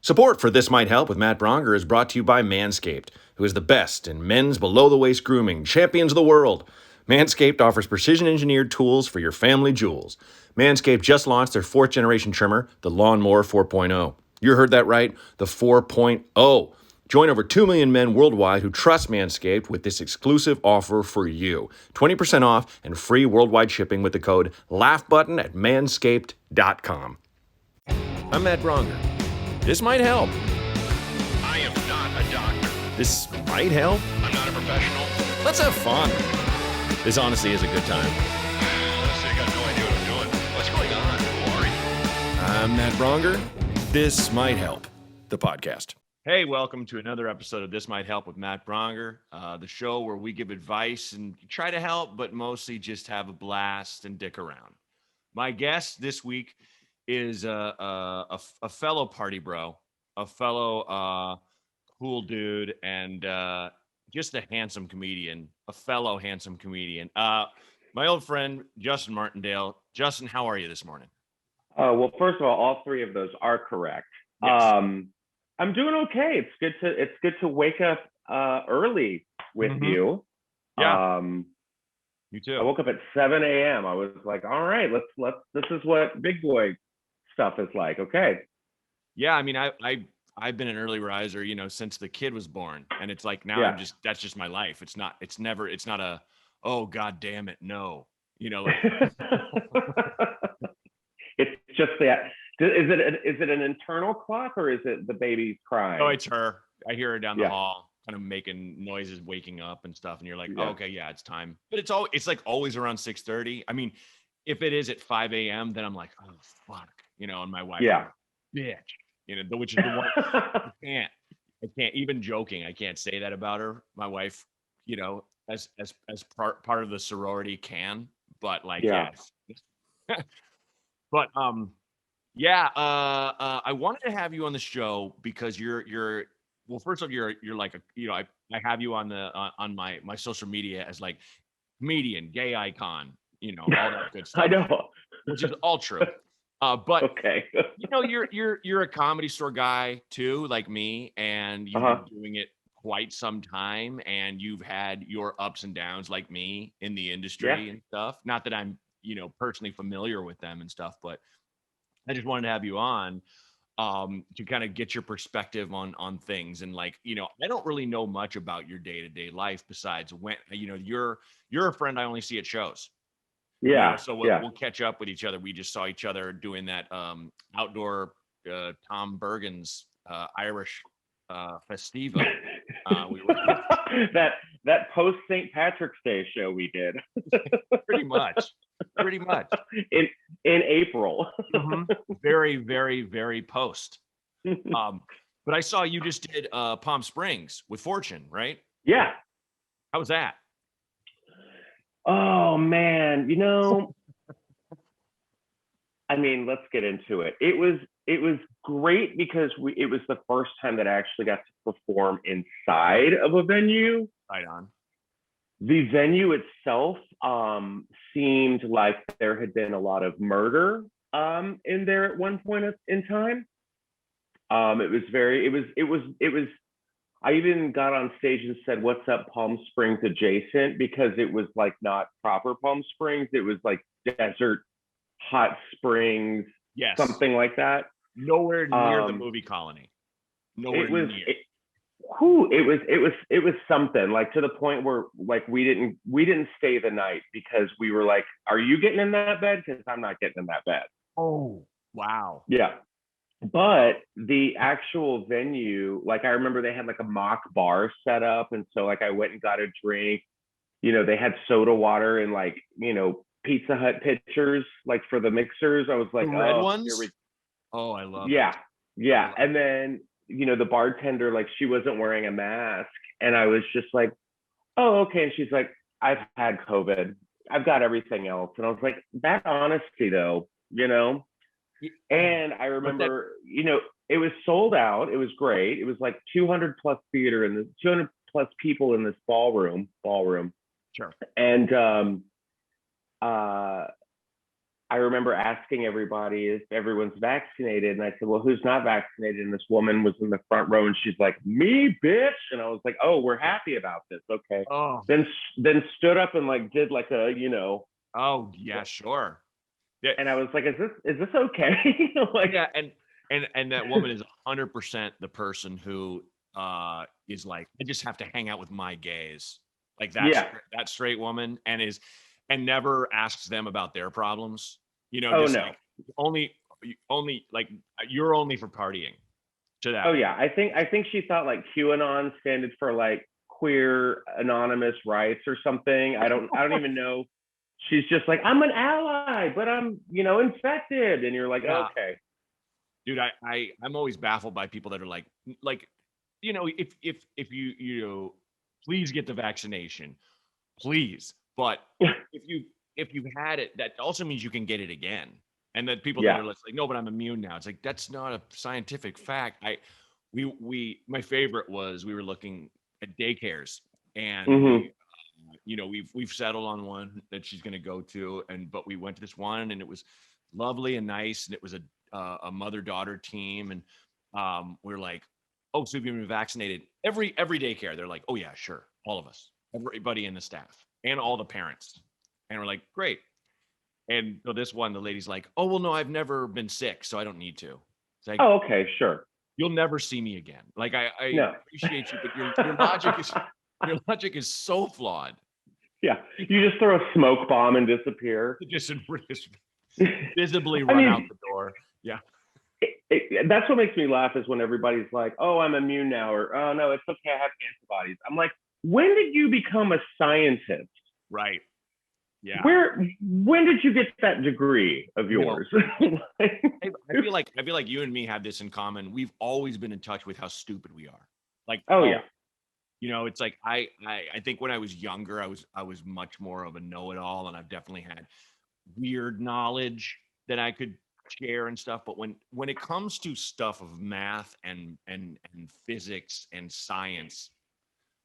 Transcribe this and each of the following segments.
Support for This Might Help with Matt Braunger is brought to you by Manscaped, who is the best in men's below-the-waist grooming, champions of the world. Manscaped offers precision-engineered tools for your family jewels. Manscaped just launched their 4th-generation trimmer, the Lawnmower 4.0. You heard that right, the 4.0. Join over 2 million men worldwide who trust Manscaped with this exclusive offer for you. 20% off and free worldwide shipping with the code LAUGHBUTTON at manscaped.com. I'm Matt Braunger. This might help. I am not a doctor. This might help. I'm not a professional. Let's have fun. This honestly is a good time. Honestly, I got no idea what I'm doing. What's going on? Who are you? I'm Matt Braunger. This might help. The podcast. Hey, welcome to another episode of This Might Help with Matt Braunger, the show where we give advice and try to help, but mostly just have a blast and dick around. My guest this week is a fellow party bro, a fellow cool dude, and just a handsome comedian, a fellow handsome comedian. My old friend, Justin Martindale. Justin, how are you this morning? Well, first of all three of those are correct. Yes. I'm doing okay. It's good to wake up early with you. Yeah. You too. I woke up at 7 a.m. I was like, all right, let's this is what big boy stuff is like. Okay. Yeah, I mean, I've been an early riser, since the kid was born, and it's like now that's just my life. It's not a, oh God damn it, no. It's just that. Is it an internal clock or is it the baby's crying? Oh, it's her. I hear her down the hall, kind of making noises, waking up and stuff, and you're like, oh, okay, yeah, it's time. But it's like always around 6:30. I mean, if it is at 5 a.m., then I'm like, oh fuck, and my wife, bitch, which is the one I can't even joking. I can't say that about her. My wife, as part of the sorority can, but like, yes. But I wanted to have you on the show because you're well, first off, you're like I have you on on my social media as like comedian, gay icon, all that good stuff. I know, which is all true. But okay, you're a Comedy Store guy too, like me, and you've been doing it quite some time, and you've had your ups and downs like me in the industry and stuff. Not that I'm personally familiar with them and stuff, but I just wanted to have you on to kind of get your perspective on things. And like, I don't really know much about your day-to-day life besides when, you're a friend I only see at shows. Yeah. So we'll catch up with each other. We just saw each other doing that outdoor Tom Bergen's Irish Festiva. We were that post St. Patrick's Day show we did. Pretty much in April. Very, very, very post. But I saw you just did Palm Springs with Fortune, right? Yeah. How was that? Oh man, I mean, let's get into it. It was great because it was the first time that I actually got to perform inside of a venue. Right on. The venue itself seemed like there had been a lot of murder in there at one point in time. It was I even got on stage and said, "What's up, Palm Springs adjacent?" Because it was like not proper Palm Springs. It was like desert, hot springs, something like that. Nowhere near the movie Colony. Nowhere near. It was something, like, to the point where like we didn't stay the night because we were like, "Are you getting in that bed? Because I'm not getting in that bed." Oh, wow. Yeah. But the actual venue, like, I remember they had like a mock bar set up, and so like I went and got a drink. They had soda water and like Pizza Hut pitchers, like for the mixers. I was like, the red ones. Oh, I love. Yeah. And then the bartender, like, she wasn't wearing a mask, and I was just like, oh, okay. And she's like, "I've had COVID. I've got everything else." And I was like, that honesty though, And I remember, it was sold out. It was great. It was like 200 plus theater and 200 plus people in this ballroom. Sure. And I remember asking everybody if everyone's vaccinated, and I said, "Well, who's not vaccinated?" And this woman was in the front row, and she's like, "Me, bitch!" And I was like, "Oh, we're happy about this, okay." Oh, Then stood up and like did like a oh yeah, sure. Yeah, and I was like, "Is this okay?" Like, yeah, and that woman is 100% the person who is like, I just have to hang out with my gays, like yeah. that straight woman, and never asks them about their problems. Oh Just no. like only like you're only for partying to that. Oh yeah. I think she thought like QAnon standed for like queer anonymous rights or something. I don't even know. She's just like, I'm an ally, but I'm infected, and you're like, Yeah, okay. dude, I'm always baffled by people that are like, if please get the vaccination, please. But if you've had it, that also means you can get it again. And then people that Yeah. are like, no, but I'm immune now. It's like that's not a scientific fact. My favorite was we were looking at daycares, and Hmm. we've settled on one that she's going to go to, but we went to this one, and it was lovely and nice, and it was a mother daughter team, and we're like, oh, so you've been vaccinated? Every daycare, they're like, oh yeah, sure, all of us, everybody in the staff, and all the parents, and we're like, great. And so this one, the lady's like, oh well, no, I've never been sick, so I don't need to. It's like, Oh, okay, sure. you'll never see me again. Like I No. appreciate you, but your logic is so flawed. Yeah. You just throw a smoke bomb and disappear. Just visibly I run out mean, the door. Yeah. that's what makes me laugh is when everybody's like, "Oh, I'm immune now," or "Oh no, it's okay, I have antibodies." I'm like, when did you become a scientist? Right. Yeah. When did you get that degree of yours? I feel like you and me have this in common. We've always been in touch with how stupid we are. Like, Oh yeah. it's like I think when I was younger, I was much more of a know-it-all, and I've definitely had weird knowledge that I could share and stuff. But when it comes to stuff of math and physics and science,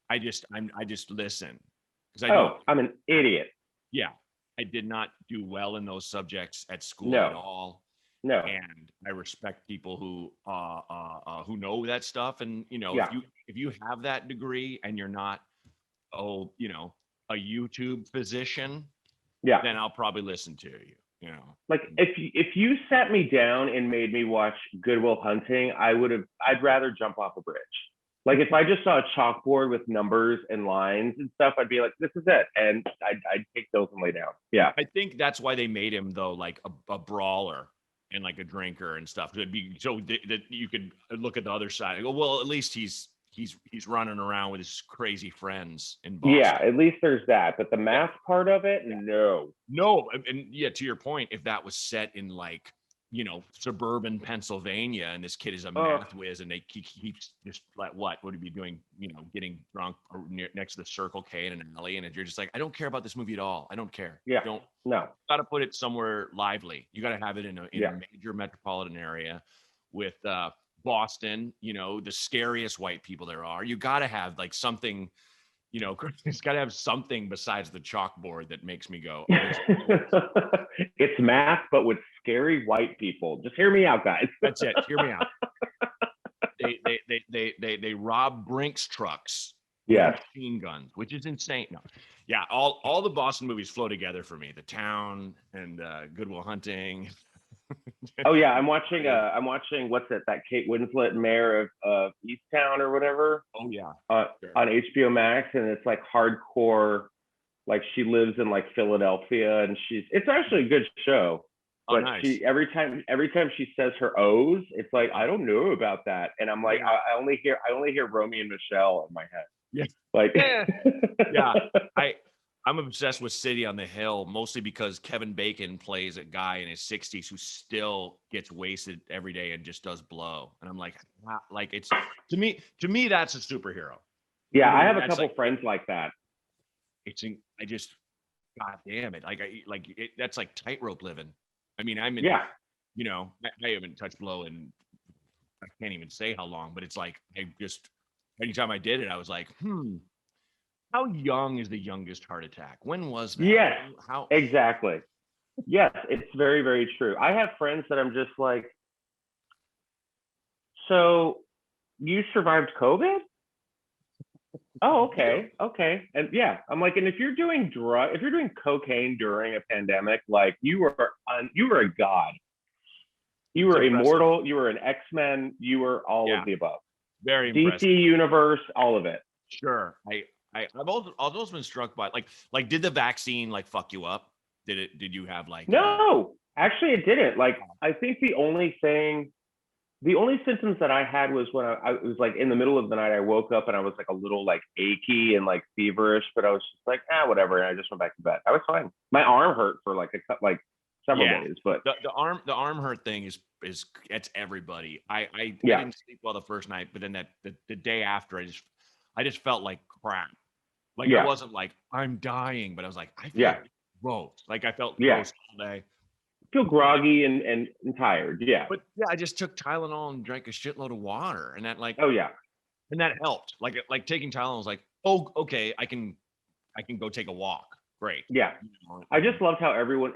I just listen because Oh, I'm an idiot. yeah, I did not do well in those subjects at school at No, all. no. And I respect people who know that stuff. And Yeah. if you have that degree and you're not a YouTube physician, Yeah. then I'll probably listen to you. Like if you sat me down and made me watch Good Will Hunting, I'd rather jump off a bridge. Like if I just saw a chalkboard with numbers and lines and stuff, I'd be like, this is it. And I'd take those and lay down. Yeah. I think that's why they made him though, like a brawler and like a drinker and stuff. It'd be so that you could look at the other side and go, well, at least he's running around with his crazy friends in Boston. Yeah, at least there's that. But the math part of it, no. No, and yeah, to your point, if that was set in like suburban Pennsylvania, and this kid is a math whiz, and he keeps just like what would he be doing? Getting drunk next to the Circle K in an alley, and you're just like, I don't care about this movie at all. I don't care. Yeah. Don't. No. Got to put it somewhere lively. You got to have it in a Yeah. major metropolitan area with Boston. The scariest white people there are. You got to have like something. It's got to have something besides the chalkboard that makes me go, oh, it's math, but with scary white people. Just hear me out, guys. That's it. Hear me out. They rob Brinks trucks with Yes. machine guns, which is insane. No. Yeah, all the Boston movies flow together for me. The Town and Good Will Hunting. Oh yeah, I'm watching what's it, that Kate Winslet mayor of Easttown or whatever Oh yeah. Sure. on HBO Max, and it's like hardcore, like she lives in like Philadelphia, and it's actually a good show. Oh, But nice. she every time she says her O's, it's like, I don't know about that, and I'm like, I only hear Romy and Michelle in my head. Yeah. Like Yeah. I'm obsessed with City on the Hill, mostly because Kevin Bacon plays a guy in his 60s who still gets wasted every day and just does blow. And I'm like, wow, like it's to me that's a superhero. Yeah, I have a That's couple like, friends like that. I just, God damn it. That's like tightrope living. I mean, I'm in, Yeah. I haven't touched blow and I can't even say how long, but it's like, anytime I did it, I was like, how young is the youngest heart attack? When was that? Yes. How? Exactly. Yes, it's very, very true. I have friends that I'm just like, so you survived COVID? Oh, Yeah. okay, okay. And yeah, I'm like, and if you're doing if you're doing cocaine during a pandemic, like you were a god. You It's were impressive. immortal. You were an X-Men. You were all of Yeah, the above. very DC impressive. universe, all of it. Sure. I've also been struck by like did the vaccine like fuck you up? Did you have like No, actually, it didn't. Like, I think the only symptoms that I had was when I was like in the middle of the night. I woke up and I was like a little like achy and like feverish, but I was just like, whatever. And I just went back to bed. I was fine. My arm hurt for like several yeah. days, but The arm hurt thing is it's everybody. I yeah, didn't sleep well the first night, but then the day after I just felt like crap. Like I yeah, wasn't like I'm dying, but I was like I feel yeah. gross. Like I felt Yeah. gross all day. Feel But groggy and tired. Yeah. but yeah, I just took Tylenol and drank a shitload of water, and Oh yeah. that helped. Like taking Tylenol was like, oh okay, I can go take a walk. Great. Yeah. You know, I just loved how everyone,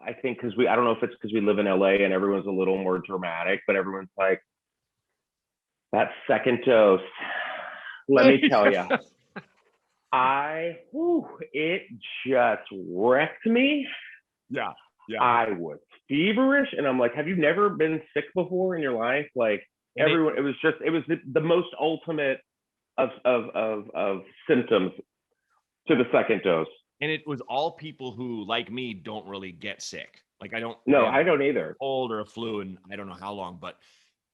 I think, because I don't know if it's because we live in LA and everyone's a little more dramatic, but everyone's like, that second dose, let me tell you, it just wrecked me. yeah, yeah. I was feverish, and I'm like, have you never been sick before in your life? Like, And it everyone, it was the most ultimate of symptoms to the second dose. and it was all people who, like me, don't really get sick. Like I No, haven't I had don't a either. cold or a flu in I don't know how long, but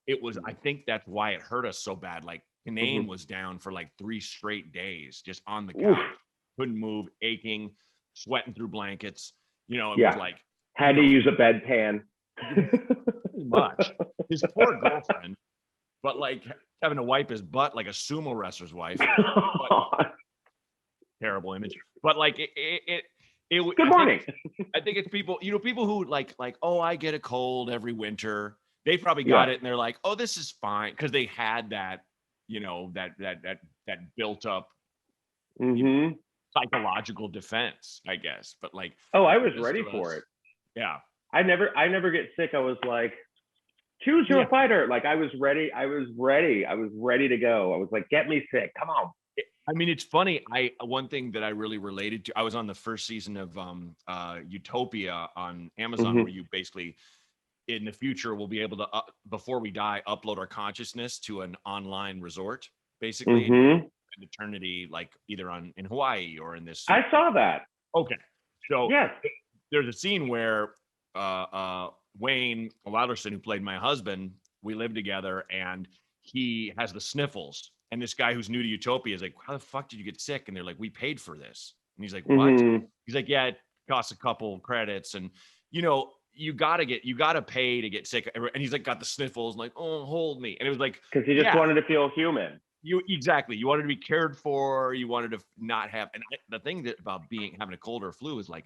I think that's why it hurt us so bad. Like Mm-hmm. Canaan was down for like 3 straight days, just on the Oof, couch, couldn't move, aching, sweating through blankets. It was yeah, like, had to use a bedpan. pretty much his poor girlfriend, but like having to wipe his butt like a sumo wrestler's wife. But terrible image. But like Good morning. I think it's people, people who like, oh, I get a cold every winter. They probably Yeah. got it and they're like, oh, this is fine because they had that, that built up Mm-hmm. psychological defense, I guess. But like, Oh, I for was the rest ready of for us, it. yeah, I never get sick. I was like, choose your yeah. fighter. Like, I was ready. I was ready. I was ready to go. I was like, get me sick. Come on. I mean, it's funny. One thing that I really related to. I was on the first season of Utopia on Amazon, Mm-hmm. where you basically in the future we'll be able to before we die upload our consciousness to an online resort basically and Mm-hmm. spend eternity like either in Hawaii or in this. I saw that. Okay, so Yes. there's a scene where Wayne Lauderson, who played my husband, we live together and he has the sniffles, and this guy who's new to Utopia is like, how the fuck did you get sick? And they're like, we paid for this. And he's like, what? Mm-hmm. He's like, yeah, it costs a couple credits, and you gotta pay to get sick. And he's like, got the sniffles, like, oh, hold me. And it was like, Because he just yeah, wanted to feel human. you wanted to be cared for, you wanted to not have. And the thing about having a cold or a flu is like,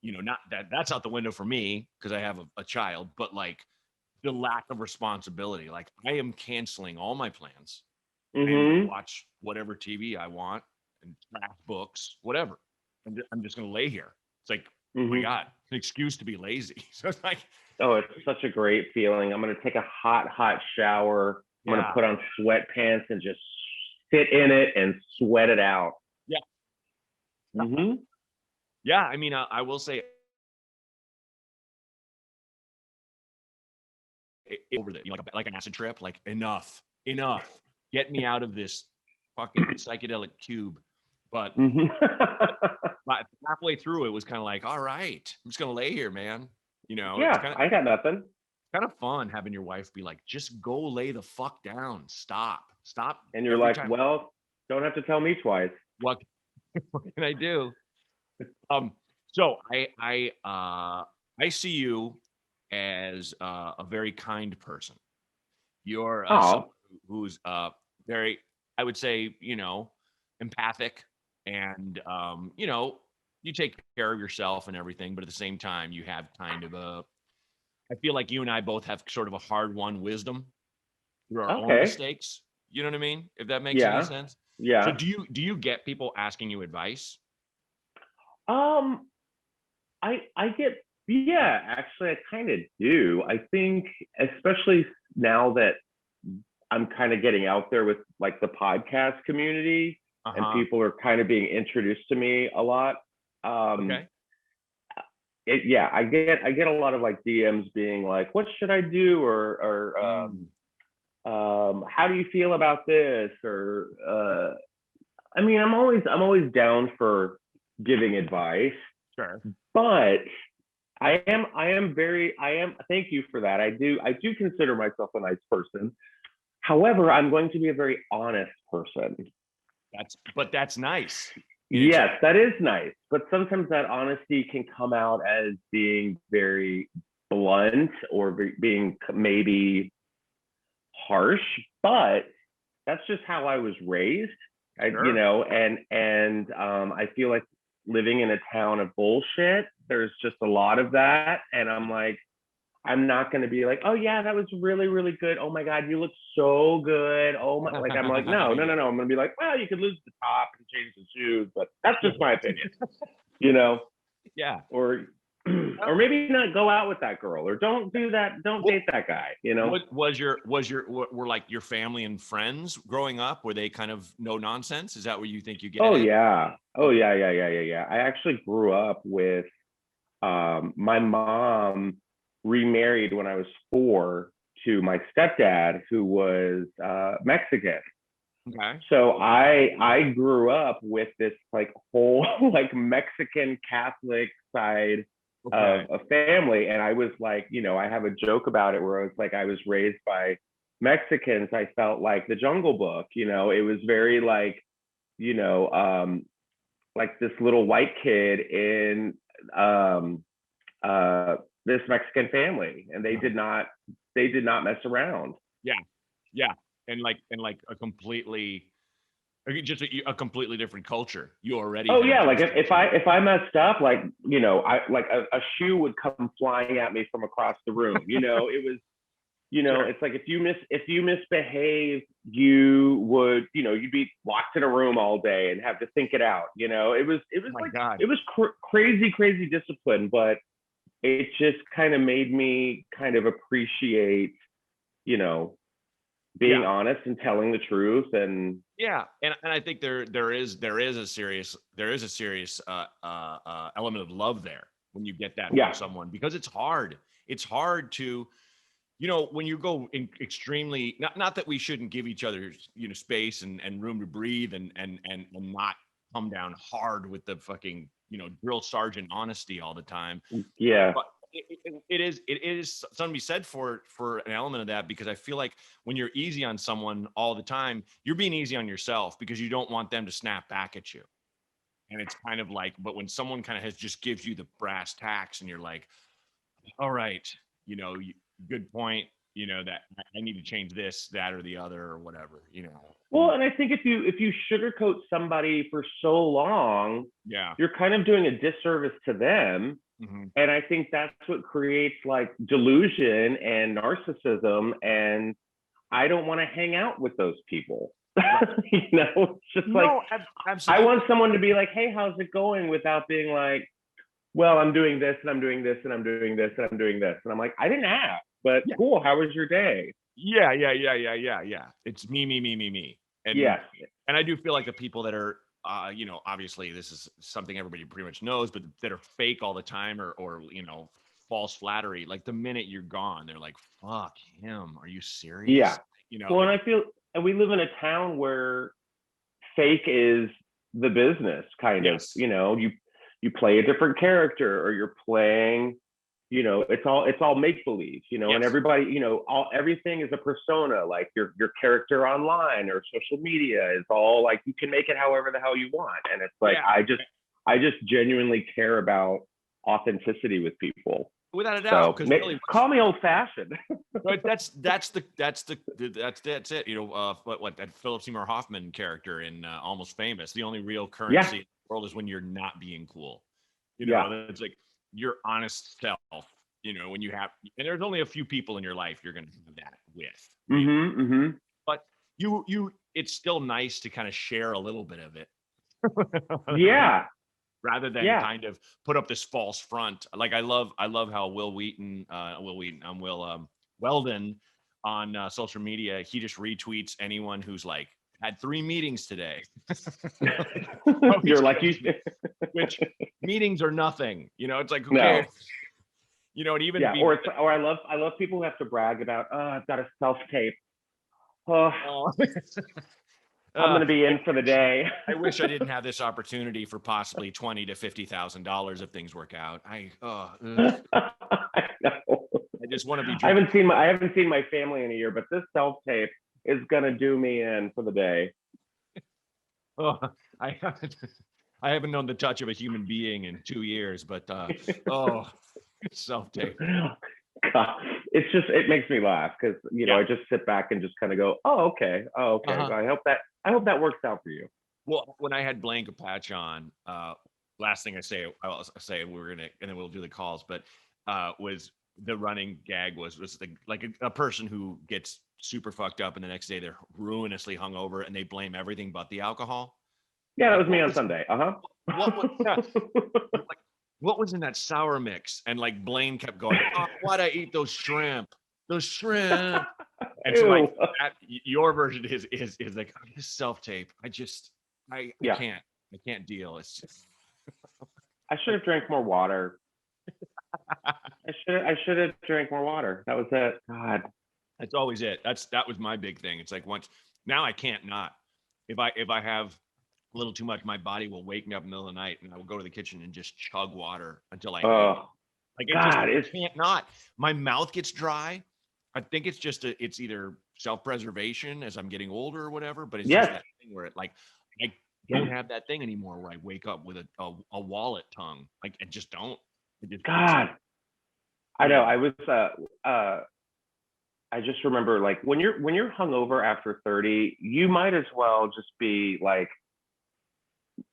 not that's out the window for me because I have a child, but like the lack of responsibility. Like I am canceling all my plans. I am going to Mm-hmm. watch whatever TV I want and trash books, whatever. I'm just going to lay here. It's like, oh my Mm-hmm. God, an excuse to be lazy. So it's like, Oh, it's such a great feeling. I'm gonna take a hot shower. I'm gonna yeah, put on sweatpants and just sit in it and sweat it out. yeah, Mm-hmm. yeah. I mean, I will say over the like an acid trip, like enough, get me out of this fucking psychedelic cube. But Mm-hmm. halfway through, it was kind of like, all right, I'm just gonna lay here, man. It's Yeah, I got nothing. kind of fun having your wife be like, just go lay the fuck down, stop. And you're Every like, time. well, don't have to tell me twice. What, what can I do? So I see you as a very kind person. You're someone Oh, who's very, I would say, empathic, and you take care of yourself and everything, but at the same time, you have kind of I feel like you and I both have sort of a hard-won wisdom through our own okay. mistakes. You know what I mean? If that makes any Yeah, sense. So yeah. do you get people asking you advice? Um, I get, yeah, actually I kind of do. I think especially now that I'm kind of getting out there with like the podcast community and Uh-huh. people are kind of being introduced to me a lot. Okay. Yeah, I get a lot of like DMs being like, what should I do? Or Mm, how do you feel about this? Or I mean, I'm always down for giving advice, sure. but I am thank you for that. I do consider myself a nice person. However, I'm going to be a very honest person. That's nice. And it's Yes, that is nice, but sometimes that honesty can come out as being very blunt or being maybe harsh, but that's just how I was raised. sure. I feel like living in a town of bullshit, there's just a lot of that. And I'm like, I'm not going to be like, oh yeah, that was really, really good. Oh my God, you look so good. Oh my, like, I'm like, no, no, Yeah. no, no. I'm going to be like, well, you could lose the top and change the shoes, but that's just my opinion, you know, Yeah. or, or Well, maybe not go out with that girl or don't do that. Don't what, date that guy, you know? what were like your family and friends growing up? Were they kind of no nonsense? Is that what you think you get Oh at? yeah. Oh Okay. yeah, yeah, yeah, yeah, yeah. I actually grew up with my mom remarried when I was 4 to my stepdad, who was Mexican. Okay. So I grew up with this like whole like Mexican Catholic side of Okay. a family, and I was like, I have a joke about it where I was like, I was raised by Mexicans. I felt like the Jungle Book. It was very you know, like this little white kid in um, uh, this Mexican family, and they Uh-huh. did not mess around. Yeah. Yeah. And like just a completely different culture. You already Oh had yeah, like adjusted if to. I messed up, like I like a shoe would come flying at me from across the room. It was Sure. it's like if you misbehave, you would you'd be locked in a room all day and have to think it out. It was Oh my like God. it was crazy discipline, but it just kind of made me kind of appreciate you know being Yeah. honest and telling the truth. And Yeah, and I think there is a serious element of love there when you get that from yeah, someone, because it's hard. It's hard to, when you go in extremely, not that we shouldn't give each other space and room to breathe and not come down hard with the fucking drill sergeant honesty all the time, yeah, but it is something to be said for an element of that, because I feel like when you're easy on someone all the time, you're being easy on yourself because you don't want them to snap back at you. And it's kind of like, but when someone kind of has just gives you the brass tacks and you're like, all right, good point, that I need to change this, that, or the other, or whatever. well, and I think if you sugarcoat somebody for so long, Yeah. you're kind of doing a disservice to them. Hmm. And I think that's what creates like delusion and narcissism. And I don't want to hang out with those people. Right. It's just like No, I absolutely. want someone to be like, hey, how's it going? Without being like, well, I'm doing this and I'm doing this and I'm doing this and I'm doing this. And I'm like, I didn't ask, but Yeah. cool. How was your day? Yeah, yeah, yeah, yeah, yeah, yeah. It's me, me, me, me, me. And Yes. and I do feel like the people that are obviously this is something everybody pretty much knows, but that are fake all the time, or false flattery, like the minute you're gone, they're like, fuck him. Are you Yeah. serious? Well, and Like, I feel, and we live in a town where fake is the business, kind of. yes. You play a different character, or you're playing. It's all make believe. And Yes. everybody, everything is a persona. Like your character online or social media is all like you can make it however the hell you want. And it's like Yeah. I just genuinely care about authenticity with people. Without a doubt. So Because really call me old fashioned. but that's it. What that Philip Seymour Hoffman character in Almost Famous. The only real Yeah, currency in the world is when you're not being cool. yeah. It's like your honest self. When you have, and there's only a few people in your life you're going to have that with. Mm-hmm. Mm-hmm. But it's still nice to kind of share a little bit of it. Yeah. rather than kind of put up this false front. Like I love how Weldon on social media, he just retweets anyone who's like had 3 meetings today. You're like, which meetings are nothing, it's like, no. okay, and even or I love people who have to brag about, I've got a self-tape. I'm gonna be in for the day. I wish I didn't have this opportunity for possibly $20,000 to $50,000 if things work out. I know. I just want to be. I haven't seen my family in a year, but this self-tape is gonna do me in for the day. I haven't known the touch of a human being in 2 years, but self-tape. God, it makes me laugh because I just sit back and just kind of go, oh okay. I hope that works out for you. Well, when I had Blanca Patch on, last thing I'll say we're gonna, and then we'll do the calls, but was the running gag was like a person who gets super fucked up and the next day they're ruinously hungover and they blame everything but the alcohol. Yeah, that was me on Sunday. What was in that sour mix? And like Blaine kept going, why'd I eat those shrimp? And so like your version is like, this self-tape. I can't deal. It's just I should have drank more water. I should have drank more water. That was it. God. That's always it. That was my big thing. It's like now I can't not. If I have a little too much, my body will wake me up in the middle of the night and I will go to the kitchen and just chug water until I I can't not. My mouth gets dry. I think it's just it's either self-preservation as I'm getting older or whatever, but it's just that thing where I don't have that thing anymore where I wake up with a wallet tongue. Like I just don't. God. I know. I was I just remember like when you're hungover after 30, you might as well just be like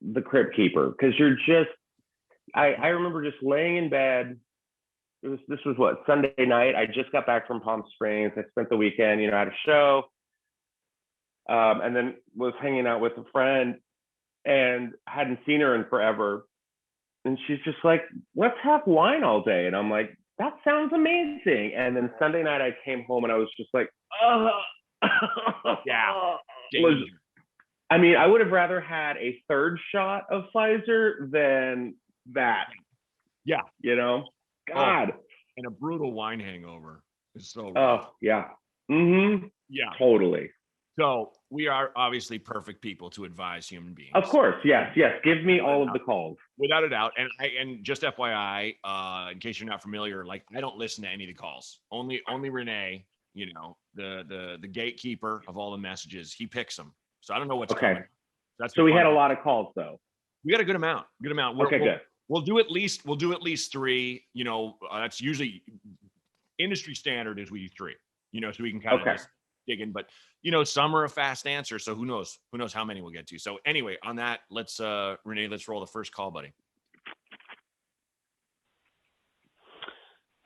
the crypt keeper because you're just. I remember just laying in bed. This was what, Sunday night. I just got back from Palm Springs. I spent the weekend, had a show, and then was hanging out with a friend, and hadn't seen her in forever. And she's just like, "Let's have wine all day," and I'm like, that sounds amazing. And then Sunday night I came home and I was just like, yeah. I would have rather had a third shot of Pfizer than that. Yeah. God. And a brutal wine hangover is so rough. Oh, yeah. Mm-hmm. Yeah. Totally. So we are obviously perfect people to advise human beings. Of course. Yes. Give me all of the calls. Without a doubt. And just FYI, in case you're not familiar, like I don't listen to any of the calls. Only Renee, the gatekeeper of all the messages, he picks them. So I don't know what's coming. So we had a lot of calls though. We got a good amount. Good. Good. We'll do at least 3. That's usually industry standard is we do 3. So we can kind of just dig in. But some are a fast answer, so who knows how many we'll get to. So anyway, on that, let's Renee, let's roll the first call, buddy.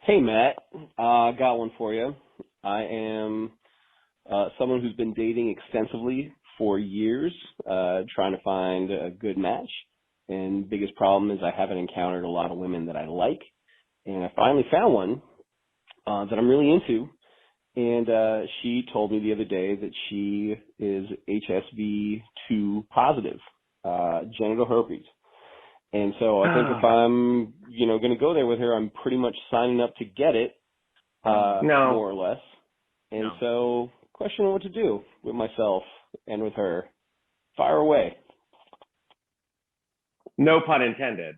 Hey Matt, got one for you. I am someone who's been dating extensively for years, trying to find a good match. And biggest problem is I haven't encountered a lot of women that I like. And I finally found one that I'm really into. And she told me the other day that she is HSV-2 positive, genital herpes. And so I think if I'm, going to go there with her, I'm pretty much signing up to get it, more or less. And so question what to do with myself and with her. Fire away. No pun intended.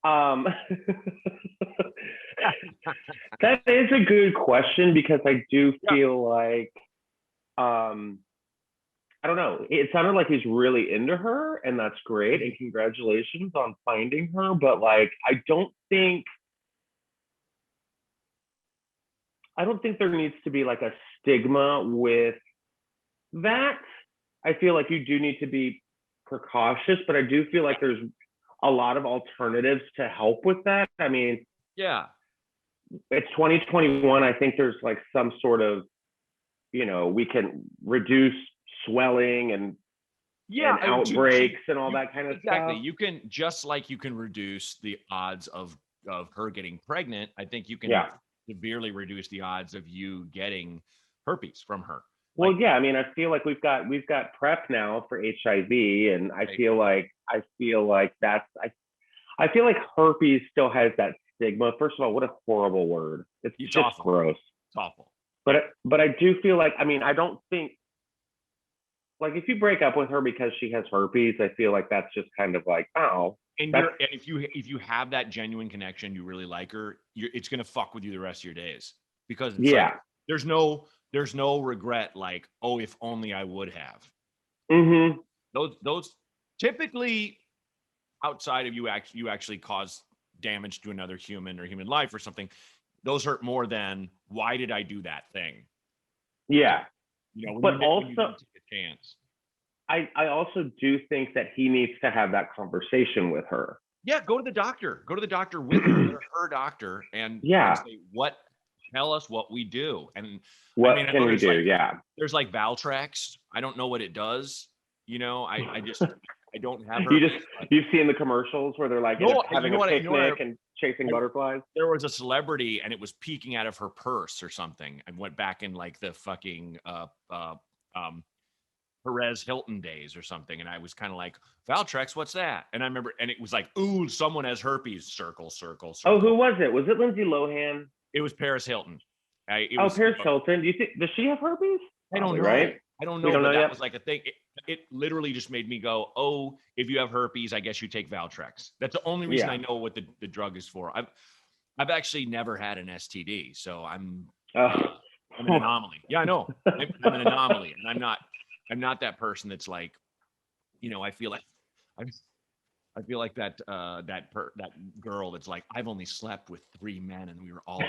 That is a good question because I do feel like, I don't know. It sounded like he's really into her, and that's great. And congratulations on finding her. But like, I don't think there needs to be like a stigma with that. I feel like you do need to be precautious, but I do feel like there's a lot of alternatives to help with that. I mean, it's 2021. I think there's like some sort of, we can reduce swelling and Yeah, and outbreaks and all that kind of exactly. stuff. You can, just like you can reduce the odds of her getting pregnant, I think you can Yeah. severely reduce the odds of you getting herpes from her. Well, Like, yeah, I mean, I feel like we've got PrEP now for HIV, and I Right. feel like I feel like herpes still has that stigma. First of all, what a horrible word. It's It's just awful. gross. It's awful. But I do feel like, I mean, I don't think, like, if you break up with her because she has herpes, I feel like that's just kind of like, oh, And that's, if you have that genuine connection, you really like her, it's gonna fuck with you the rest of your days, because it's like yeah. there's no regret, like, oh, if only I would have. Mm-hmm. Those typically, outside of you actually cause damage to another human or human life or something, those hurt more than why did I do that thing? Yeah. When But you also, didn't take a chance. I also do think that he needs to have that conversation with her. Yeah, go to the doctor. Go to the doctor with her doctor and Yeah. say, tell us what we do. And What I mean, I can know we there's do? like Yeah. Valtrex. I don't know what it does. I just I don't have her. You've seen the commercials where they're like having a picnic and chasing butterflies. There was a celebrity and it was peeking out of her purse or something. I went back in like the fucking Perez Hilton days or something, and I was kind of like, Valtrex, what's that? And I remember, and it was like, ooh, someone has herpes. Circle, circle, circle. Oh, who was it? Was it Lindsay Lohan? It was Paris Hilton. Paris Hilton. Do you think, does she have herpes? I don't know. Right? I don't We know, don't but know that yet? was like a thing. It literally just made me go, oh, if you have herpes, I guess you take Valtrex. That's the only reason Yeah. I know what the drug is for. I've actually never had an STD, so I'm an anomaly. Yeah, I know. I'm an anomaly, and I'm not that person that's like, I feel like I feel like that girl that's like, I've only slept with 3 men and we were all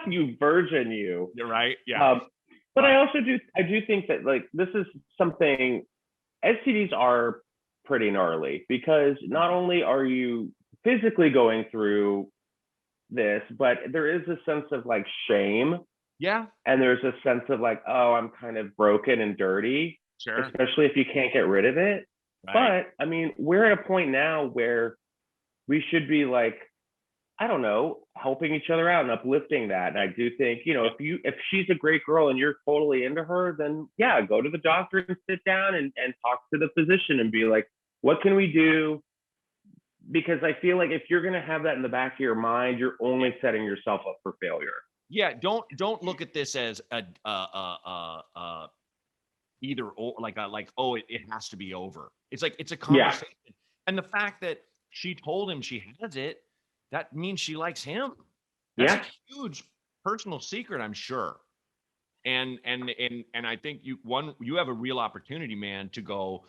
You virgin, you. You're right. Yeah. But I do think that, like, this is something, STDs are pretty gnarly, because not only are you physically going through this, but there is a sense of like shame. Yeah. And there's a sense of like, oh, I'm kind of broken and dirty. Sure. Especially if you can't get rid of it. Right. But I mean, we're at a point now where we should be like, I don't know, helping each other out and uplifting that. And I do think, if she's a great girl and you're totally into her, then yeah, go to the doctor and sit down and talk to the physician and be like, what can we do? Because I feel like if you're going to have that in the back of your mind, you're only setting yourself up for failure. Yeah. Don't look at this as either or, like, oh, it has to be over. It's like, it's a conversation. Yeah. And the fact that she told him she has it, that means she likes him. That's a huge personal secret, I'm sure. And I think you have a real opportunity, man, to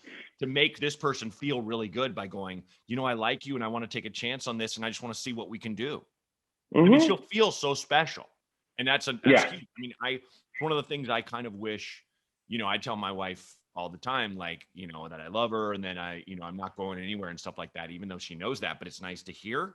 make this person feel really good by going, I like you and I want to take a chance on this and I just want to see what we can do. Mm-hmm. I mean, she'll feel so special. And that's huge. I mean, one of the things I kind of wish, I tell my wife all the time, like, that I love her and then I'm not going anywhere and stuff like that, even though she knows that, but it's nice to hear.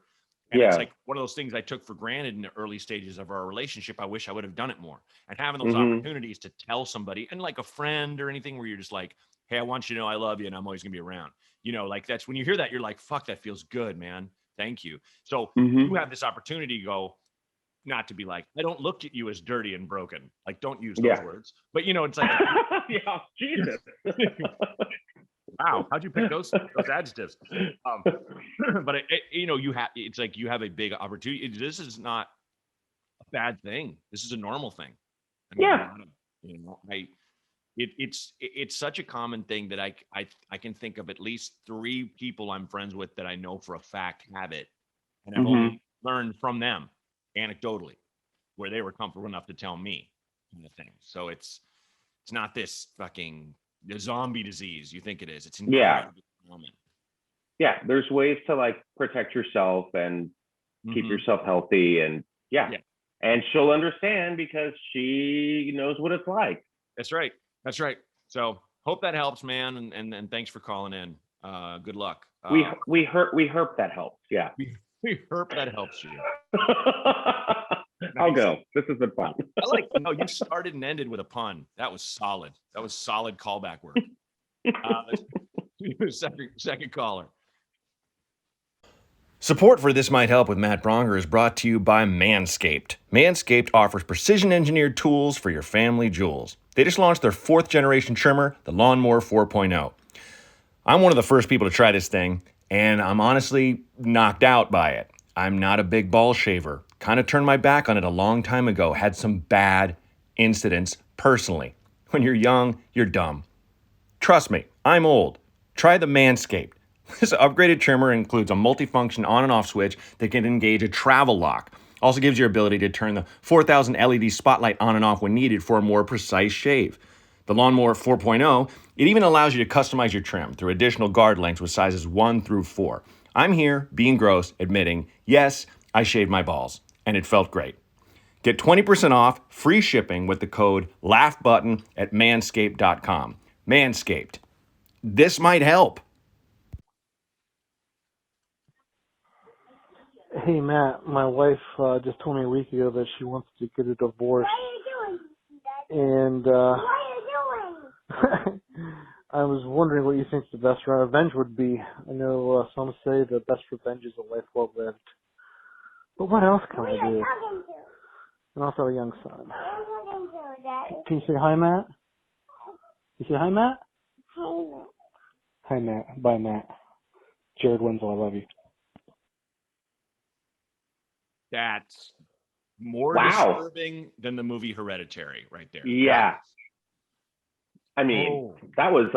And it's like one of those things I took for granted in the early stages of our relationship. I wish I would have done it more. And having those opportunities to tell somebody, and like a friend or anything, where you're just like, hey, I want you to know I love you and I'm always gonna be around. Like, that's when you hear that, you're like, fuck, that feels good, man. Thank you. So you have this opportunity to go, not to be like, I don't look at you as dirty and broken. Like, don't use those words. But it's like, yeah, Jesus. Wow, how'd you pick those adjectives? But it's like you have a big opportunity. This is not a bad thing. This is a normal thing. I mean, it's such a common thing that I can think of at least 3 people I'm friends with that I know for a fact have it, and I've only learned from them anecdotally, where they were comfortable enough to tell me, kind of thing. So it's not this fucking the zombie disease you think it is. It's incredibly common. Yeah, there's ways to like protect yourself and keep yourself healthy, and and she'll understand because she knows what it's like. That's right. So hope that helps, man, and thanks for calling in. Good luck. We herp that helps. Yeah. We herp that helps you. Nice. I'll go. This has been fun. You started and ended with a pun. That was solid. That was solid callback work. Second caller. Support for This Might Help with Matt Braunger is brought to you by Manscaped. Manscaped offers precision-engineered tools for your family jewels. They just launched their 4th-generation trimmer, the Lawnmower 4.0. I'm one of the first people to try this thing, and I'm honestly knocked out by it. I'm not a big ball shaver. Kind of turned my back on it a long time ago. Had some bad incidents personally. When you're young, you're dumb. Trust me, I'm old. Try the Manscaped. This upgraded trimmer includes a multifunction on and off switch that can engage a travel lock. Also gives you your ability to turn the 4000 LED spotlight on and off when needed for a more precise shave. The Lawnmower 4.0, it even allows you to customize your trim through additional guard lengths with sizes 1 through 4. I'm here, being gross, admitting, yes, I shaved my balls, and it felt great. Get 20% off, free shipping with the code LAUGHBUTTON at manscaped.com. Manscaped. This might help. Hey, Matt, my wife just told me a week ago that she wants to get a divorce. What are you doing? And what are you doing? I was wondering what you think the best revenge would be. I know some say the best revenge is a life well lived. But what else can I do? And also a young son. Can you say hi, Matt? You say hi, Matt? Hi, Matt. Bye, Matt. Jared Winslow, I love you. That's more Wow. disturbing than the movie Hereditary right there. Yeah. I mean, that was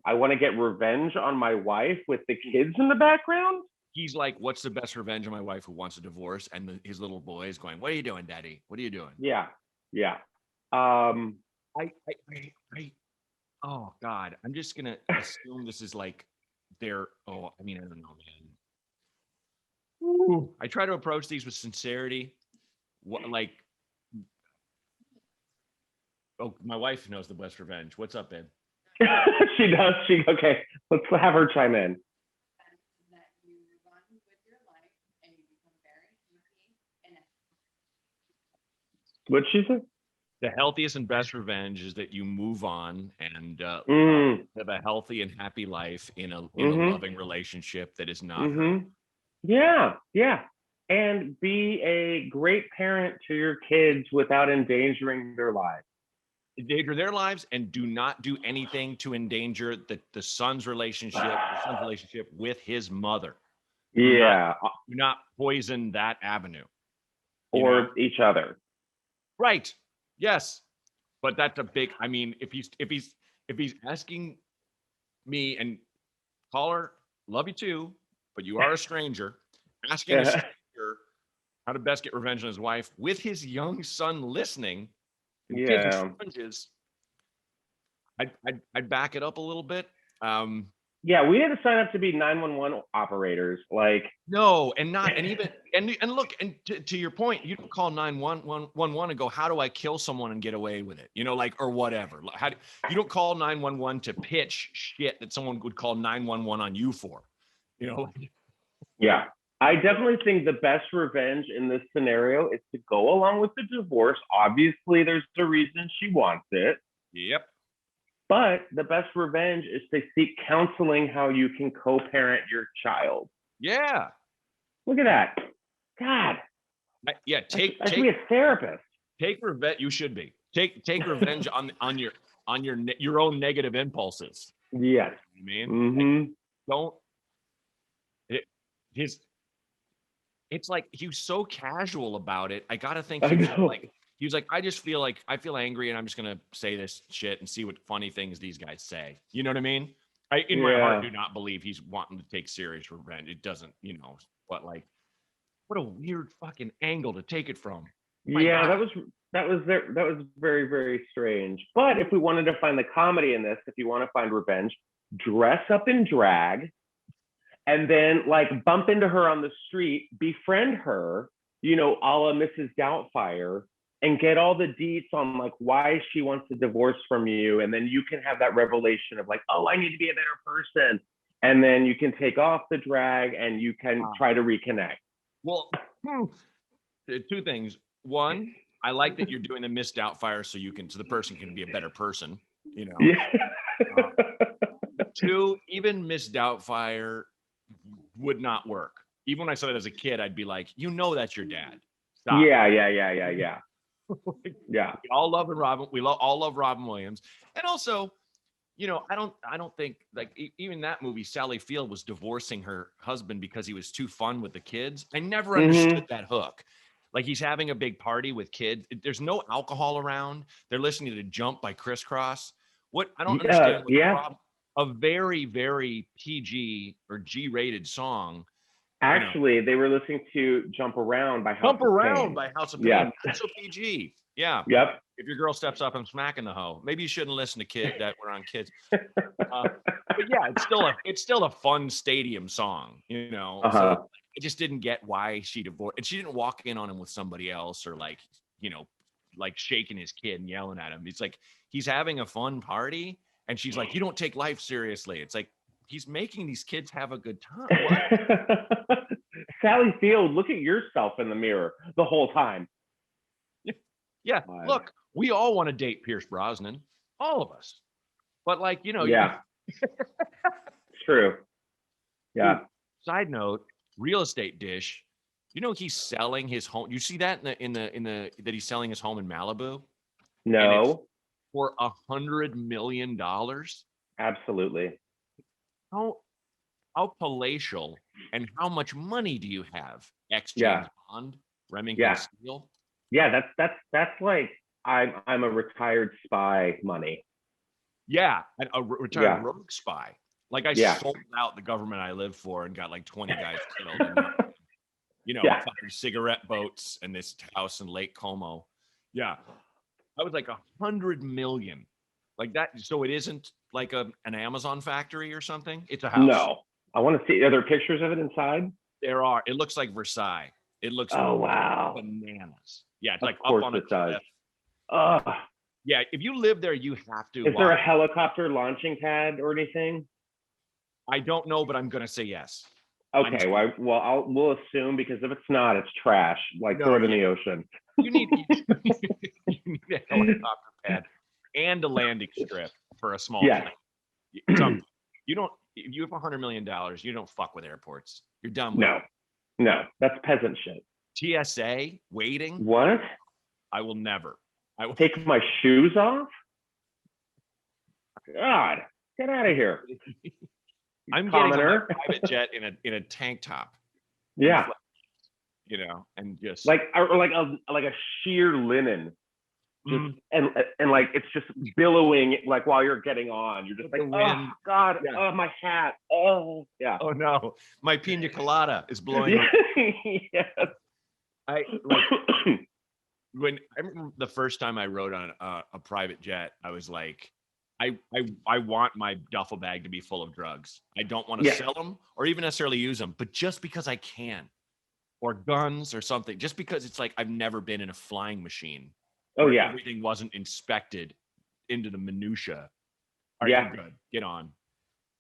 I want to get revenge on my wife with the kids in the background. He's like, what's the best revenge on my wife who wants a divorce? And his little boy is going, what are you doing, Daddy? What are you doing? Yeah. Oh God, I'm just gonna assume this is like I don't know, man. Ooh. I try to approach these with sincerity. My wife knows the best revenge. What's up, babe? She does. Okay. Let's have her chime in. What'd she say? The healthiest and best revenge is that you move on and have a healthy and happy life in a loving relationship that is not hurt. Yeah. And be a great parent to your kids without endangering their lives. Endanger their lives, and do not do anything to endanger the son's relationship with his mother. Yeah. Do not poison that avenue. Or each other. Right. Yes. But that's a big, I mean, if he's asking me, and caller, love you too, but you are a stranger, asking a stranger how to best get revenge on his wife with his young son listening, and kicking sponges, I'd back it up a little bit. Yeah, we had to sign up to be 911 operators. No, and look, and to your point, you don't call 911 and go, how do I kill someone and get away with it? Or whatever. You don't call 911 to pitch shit that someone would call 911 on you for. Yeah, I definitely think the best revenge in this scenario is to go along with the divorce. Obviously, there's a reason she wants it. Yep. But the best revenge is to seek counseling how you can co-parent your child. Yeah. Look at that. God. Yeah. I should be a therapist. Take revenge. You should be. Take revenge on your own negative impulses. Yes. I mean, don't. It's like he was so casual about it. I gotta think he was like, I feel angry, and I'm just gonna say this shit and see what funny things these guys say. You know what I mean? I my heart do not believe he's wanting to take serious revenge. It doesn't, but what a weird fucking angle to take it from. Yeah, that was very, very strange. But if we wanted to find the comedy in this, if you want to find revenge, dress up in drag, and then bump into her on the street, befriend her, a la Mrs. Doubtfire, and get all the deets on why she wants a divorce from you. And then you can have that revelation of I need to be a better person. And then you can take off the drag and you can try to reconnect. Well, two things. One, I like that you're doing the Miss Doubtfire so the person can be a better person, Yeah. Two, even Miss Doubtfire would not work. Even when I saw it as a kid, I'd be like, you know, that's your dad. Stop. Yeah. We all love Robin. All love Robin Williams, and also, you know, I don't think like even that movie, Sally Field was divorcing her husband because he was too fun with the kids. I never understood that hook. Like he's having a big party with kids. There's no alcohol around. They're listening to Jump by Criss Cross. What I don't understand what the problem. A very, very PG or G-rated song. Actually, they were listening to Jump Around by House of Pain. Yeah. That's so PG. Yeah. Yep. If your girl steps up, I'm smacking the hoe. Maybe you shouldn't listen to kids that were on kids. But yeah, it's still a fun stadium song, you know. So I just didn't get why she divorced, and she didn't walk in on him with somebody else or like, you know, like shaking his kid and yelling at him. It's like he's having a fun party, and she's like, "You don't take life seriously." It's like he's making these kids have a good time. Sally Field, look at yourself in the mirror the whole time. Yeah, look, we all want to date Pierce Brosnan, all of us. But like, you know, it's true. Yeah. Side note, real estate dish. You know he's selling his home. You see that in the that he's selling his home in Malibu? No. For $100 million. Absolutely. How palatial and how much money do you have? James Bond, Remington Steele. Yeah, that's like I'm a retired spy money. Yeah, a retired rogue spy. Like I sold out the government I lived for and got like 20 guys killed. And, you know, fucking cigarette boats and this house in Lake Como. Yeah, I was like 100 million, like that. So it isn't like an Amazon factory or something. It's a house. No, I want to see. Are there pictures of it inside? There are. It looks like Versailles. It looks bananas. Yeah, it's like up on a cliff. Yeah, if you live there, you have to. Is there a helicopter launching pad or anything? I don't know, but I'm gonna say yes. Okay, we'll assume, because if it's not, it's trash. Like throw it in the ocean. You need a helicopter pad and a landing strip for a small plane. You don't. If you have $100 million, you don't fuck with airports. You're done with it. No, that's peasant shit. TSA waiting. What? I will never. I will take my shoes off. God, get out of here. I'm getting on a private jet in a tank top. Yeah. You know, and just like a sheer linen. Just, and like it's just billowing like while you're getting on. You're just like, oh God, oh my hat. Oh yeah. Oh no, my pina colada is blowing. Yes. I remember the first time I rode on a private jet, I was like, I want my duffel bag to be full of drugs. I don't want to sell them or even necessarily use them, but just because I can, or guns or something, just because it's like I've never been in a flying machine. Oh yeah. Everything wasn't inspected into the minutia. Are you good? Get on.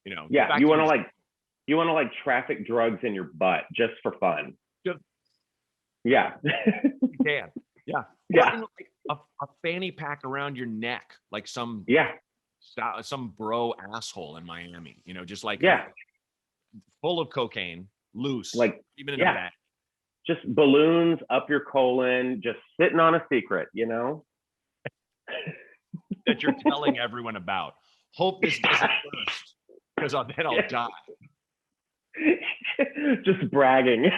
You know. Yeah. You want to like traffic drugs in your butt just for fun. Yeah. You can. Yeah. Yeah. Or, like a fanny pack around your neck, like some bro asshole in Miami. You know, just like full of cocaine, loose, like even in a bag. Just balloons up your colon, just sitting on a secret, you know? That you're telling everyone about. Hope this doesn't burst, because then I'll die. Just bragging.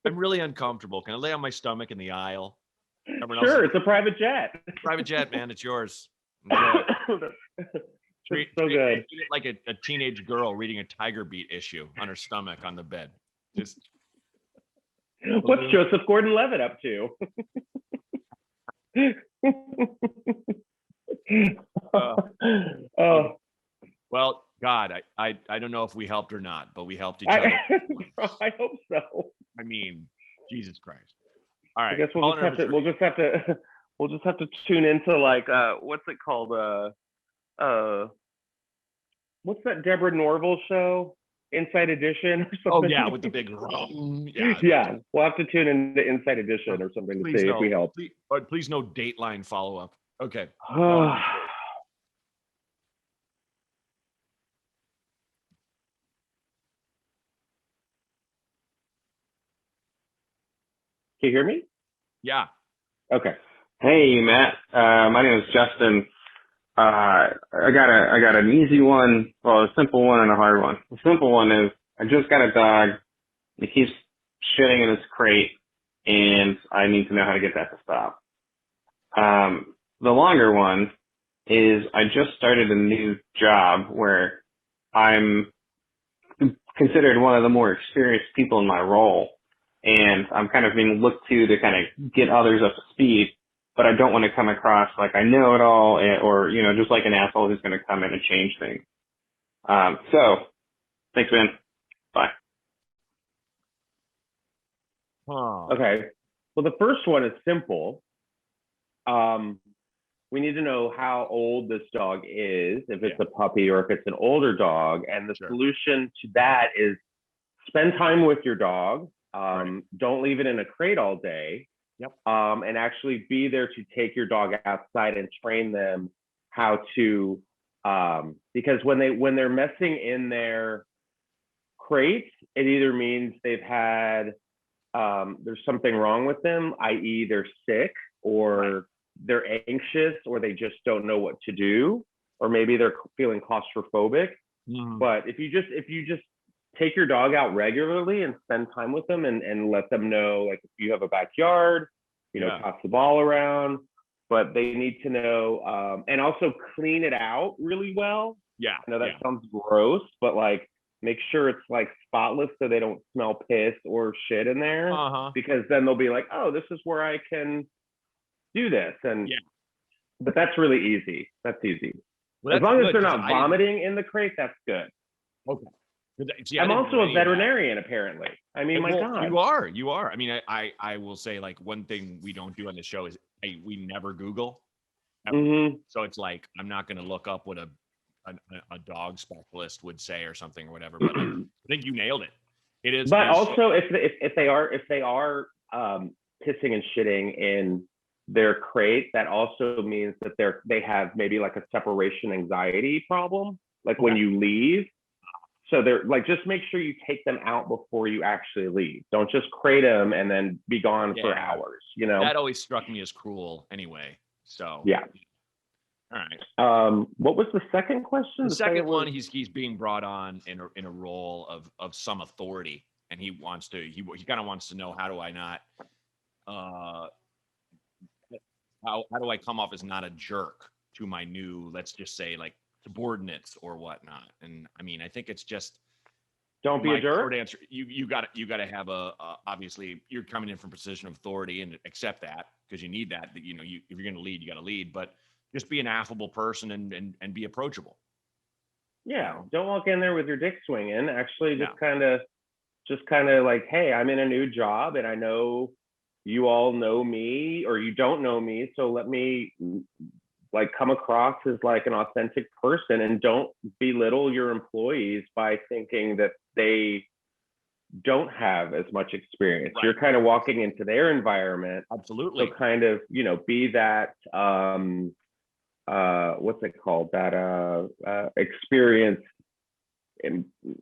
I'm really uncomfortable. Can I lay on my stomach in the aisle? Sure, it's a private jet. Private jet, man, it's yours. Treat so good. Treat it like a teenage girl reading a Tiger Beat issue on her stomach on the bed. Just. What's Joseph Gordon-Levitt up to? Well, God, I don't know if we helped or not, but we helped each other. I hope so. I mean, Jesus Christ. All right. I guess we'll just have to tune into like what's it called? What's that Deborah Norville show? Inside Edition or something. Oh yeah, with the big rum. Yeah. We'll have to tune in to Inside Edition or something to see if we help. Please no Dateline follow-up. Okay. Can you hear me? Yeah. Okay. Hey, Matt. My name is Justin. I got an easy one, well, a simple one and a hard one. The simple one is I just got a dog. He keeps shitting in his crate, and I need to know how to get that to stop. The longer one is I just started a new job where I'm considered one of the more experienced people in my role, and I'm kind of being looked to kind of get others up to speed, but I don't want to come across like I know it all or, just like an asshole who's going to come in and change things. So, thanks, man. Bye. Huh. Okay. Well, the first one is simple. We need to know how old this dog is, if it's a puppy or if it's an older dog. And the solution to that is spend time with your dog. Don't leave it in a crate all day. And actually be there to take your dog outside and train them how to, because when they're messing in their crates, it either means they've had, there's something wrong with them, i.e. they're sick or they're anxious or they just don't know what to do, or maybe they're feeling claustrophobic. But if you just take your dog out regularly and spend time with them and let them know, like, if you have a backyard, toss the ball around, but they need to know, and also clean it out really well. I know that sounds gross, but like, make sure it's like spotless so they don't smell piss or shit in there, because then they'll be like, oh, this is where I can do this. And but that's really easy. That's easy. Well, as long as they're not vomiting in the crate, that's good. Okay. See, I'm also a veterinarian, apparently. I mean, my God. You are. I mean, I will say, like, one thing we don't do on the show is we never Google. So it's like, I'm not going to look up what a dog specialist would say or something or whatever. But I think you nailed it. It is. But also, if they are pissing and shitting in their crate, that also means that they have maybe like a separation anxiety problem, like when you leave. So they're like, just make sure you take them out before you actually leave. Don't just crate them and then be gone for hours. That always struck me as cruel anyway. So all right. What was the second question? The second one, he's being brought on in a role of some authority, and he kind of wants to know, how do I not how do I come off as not a jerk to my new, let's just say, like, subordinates or whatnot. And I mean, I think it's just, don't be a jerk. Short answer, you got to have obviously you're coming in from a position of authority and accept that, because you need that. If you're going to lead, you got to lead, but just be an affable person and be approachable. Don't walk in there with your dick swinging. Actually, just kind of like, hey, I'm in a new job and I know you all know me or you don't know me, so let me like come across as like an authentic person, and don't belittle your employees by thinking that they don't have as much experience. You're kind of walking into their environment. Absolutely. So kind of, be that, what's it called? That experienced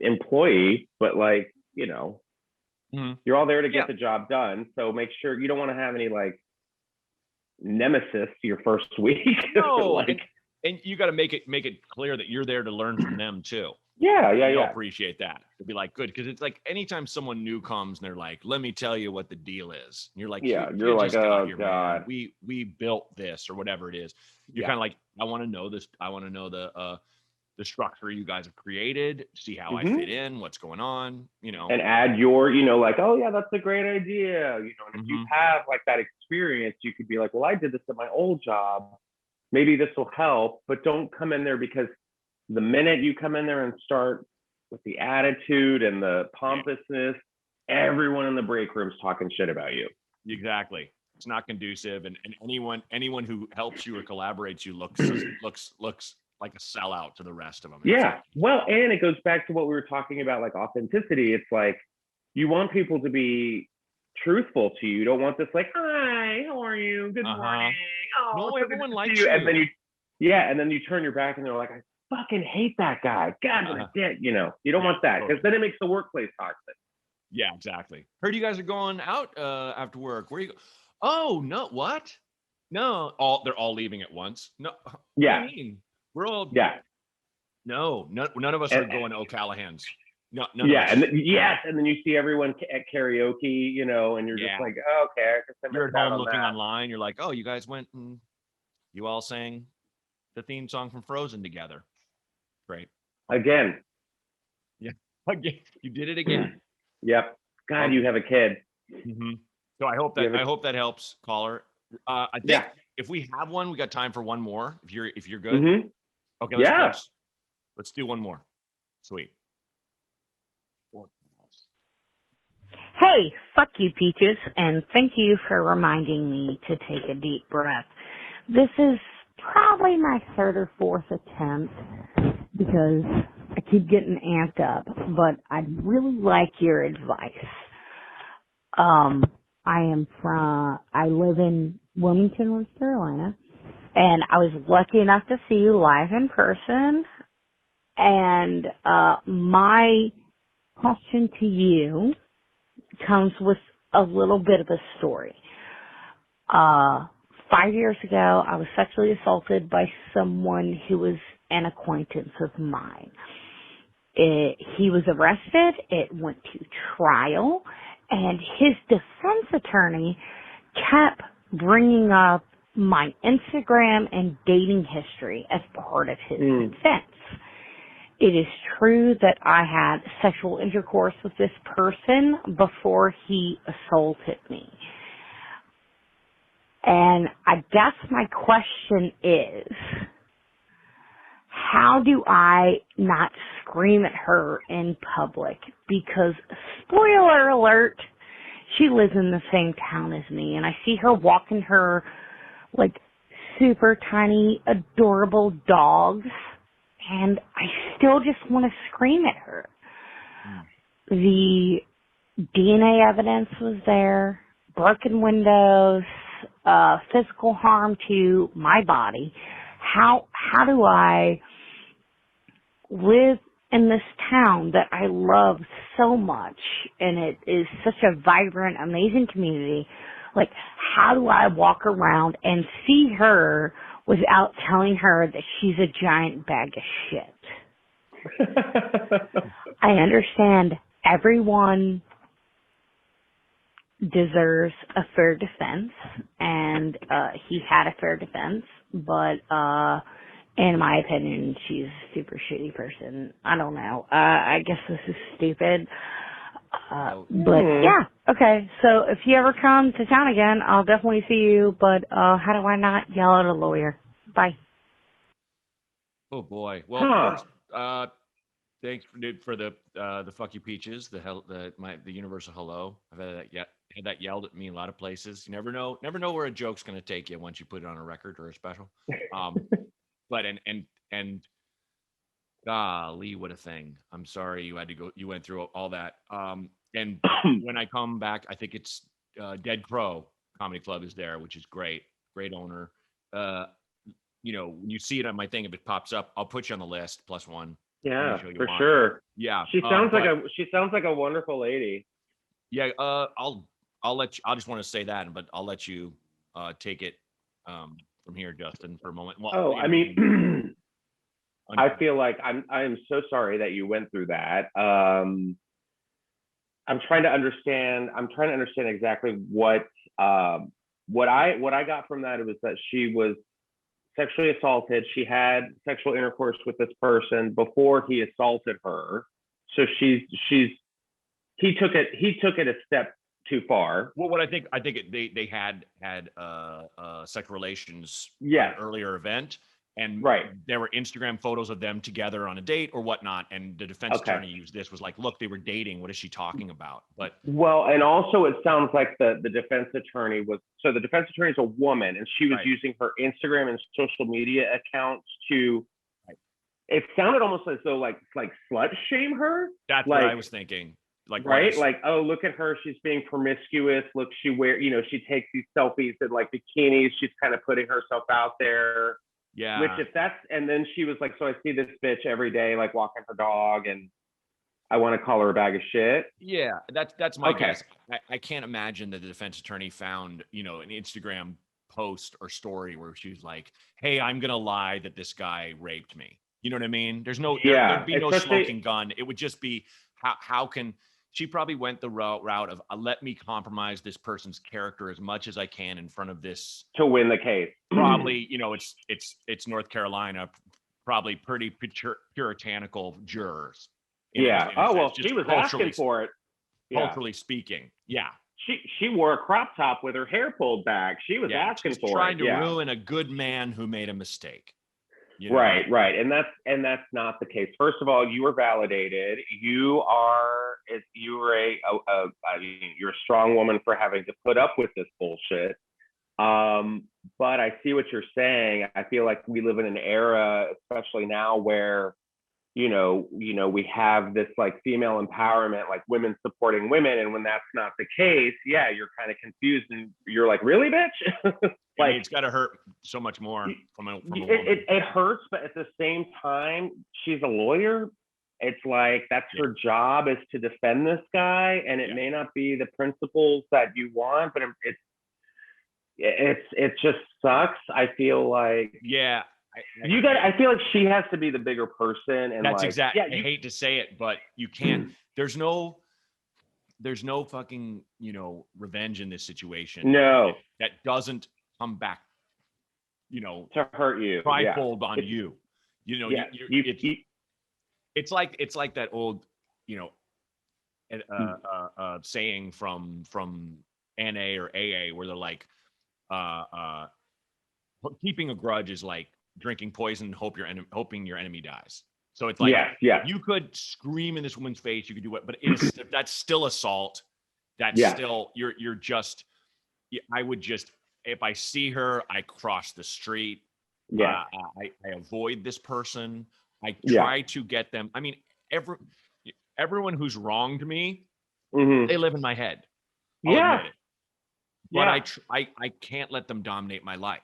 employee, but like, you're all there to get the job done. So make sure you don't want to have any like nemesis your first week. No, and you got to make it clear that you're there to learn from them too. Yeah. Appreciate that. It'd be like, good, because it's like anytime someone new comes and they're like, let me tell you what the deal is. And you're like, you're like, oh God, we built this or whatever it is. You're kind of like, I want to know this. I want to know the structure you guys have created, see how I fit in, what's going on, and add your, like, oh yeah, that's a great idea. And if you have like that experience, you could be like, well, I did this at my old job. Maybe this will help, but don't come in there, because the minute you come in there and start with the attitude and the pompousness, everyone in the break room's talking shit about you. Exactly. It's not conducive. And anyone who helps you or collaborates you looks like a sellout to the rest of them. Well, and it goes back to what we were talking about, like authenticity. It's like, you want people to be truthful to you. You don't want this like, hi, how are you? Good morning. Oh, no, everyone likes you. And then and then you turn your back and they're like, I fucking hate that guy. God, what a dick. You don't want that, because then it makes the workplace toxic. Yeah, exactly. Heard you guys are going out after work. Where you go? Oh, no, what? No, they're all leaving at once. No, what do Yeah, you mean? We're all yeah, no, none of us are and, going to O'Callahan's. No, none of yeah, us. and yes, and then you see everyone at karaoke, you know, and you're just Yeah. like, oh, okay, I guess I You're missed at out home on looking that. online. You're like, oh, you guys went and you all sang the theme song from Frozen together. Great. Again. Yeah. Again, you did it again. Yep. God, you have a kid. Mm-hmm. So I hope that helps, caller. I think Yeah. if we have one, we got time for one more. If you're good. Mm-hmm. Okay, Yeah. let's do one more. Sweet. Hey, fuck you, Peaches, and thank you for reminding me to take a deep breath. This is probably my third or fourth attempt because I keep getting amped up, but I'd really like your advice. I live in Wilmington, North Carolina, and I was lucky enough to see you live in person, and my question to you comes with a little bit of a story. 5 years ago, I was sexually assaulted by someone who was an acquaintance of mine. He was arrested, it went to trial, and his defense attorney kept bringing up my Instagram and dating history as part of his defense. It is true that I had sexual intercourse with this person before he assaulted me. And I guess my question is, how do I not scream at her in public? Because, spoiler alert, she lives in the same town as me, and I see her walking her, like, super tiny, adorable dogs, and I still just want to scream at her. The DNA evidence was there, broken windows, physical harm to my body. How do I live in this town that I love so much, and it is such a vibrant, amazing community? Like, how do I walk around and see her without telling her that she's a giant bag of shit? I understand everyone deserves a fair defense, and he had a fair defense, but in my opinion, she's a super shitty person. I don't know. I guess this is stupid. But yeah, okay. So if you ever come to town again, I'll definitely see you, but how do I not yell at a lawyer? Bye. Oh boy. Well, first, thanks for the fuck you Peaches, the universal hello. I've had that yelled at me in a lot of places. You never know where a joke's going to take you once you put it on a record or a special. But and golly, what a thing. I'm sorry you went through all that. And when I come back, I think it's Dead Crow Comedy Club is there, which is great owner. When you see it on my thing, if it pops up, I'll put you on the list +1. Yeah, for sure. Yeah, she sounds like a wonderful lady. Yeah, I'll let you. I just want to say that, but I'll let you take it from here, Justin, for a moment. Well, I mean, I feel like I am so sorry that you went through that. I'm trying to understand exactly what I got from that. It was that she was sexually assaulted. She had sexual intercourse with this person before he assaulted her. So he took it a step too far. Well, what I think they had sexual relations at an earlier event, and there were Instagram photos of them together on a date or whatnot, and the defense attorney used this, was like, look, they were dating. What is she talking about? But and also it sounds like the defense attorney the defense attorney is a woman, and she was using her Instagram and social media accounts to. It sounded almost as though like slut shame her. That's what I was thinking. Like, like, oh, look at her, she's being promiscuous. Look, she she takes these selfies in like bikinis. She's kind of putting herself out there. Yeah. Which and then she was like, so I see this bitch every day, like walking her dog, and I want to call her a bag of shit. Yeah, that's my Okay. guess. I can't imagine that the defense attorney found, you know, an Instagram post or story where she's like, "Hey, I'm gonna lie that this guy raped me." You know what I mean? There'd be no especially smoking gun. It would just be how can she probably went the route of let me compromise this person's character as much as I can in front of this. to win the case. Probably, you know, it's North Carolina, probably pretty puritanical jurors. Yeah. Oh well, Just she was asking for it. Yeah. culturally speaking. Yeah. She wore a crop top with her hair pulled back. She was asking just for trying it. to Yeah. ruin a good man who made a mistake. You know? Right. And that's not the case. First of all, you were validated. You're a strong woman for having to put up with this bullshit. But I see what you're saying. I feel like we live in an era, especially now, where you know, we have this like female empowerment, like women supporting women. And when that's not the case, yeah, you're kind of confused and you're like, really, bitch? Like, it's got to hurt so much more from a woman. It hurts, but at the same time, she's a lawyer. It's like, that's her job, is to defend this guy. And it may not be the principles that you want, but it just sucks. I feel like, I feel like she has to be the bigger person. And that's like, exactly. I hate to say it, but you can't. There's no fucking, you know, revenge in this situation. No, that doesn't come back, you know, to hurt you. trifold on you. You know, it's like that old, you know, saying from NA or AA where they're like, keeping a grudge is like drinking poison, hoping your enemy dies. So it's like, you could scream in this woman's face, you could do it, but that's still assault. That's still, you're just, I would just, if I see her, I cross the street. I avoid this person. I try to get them. I mean, everyone who's wronged me, they live in my head. I'll admit it. But I can't let them dominate my life.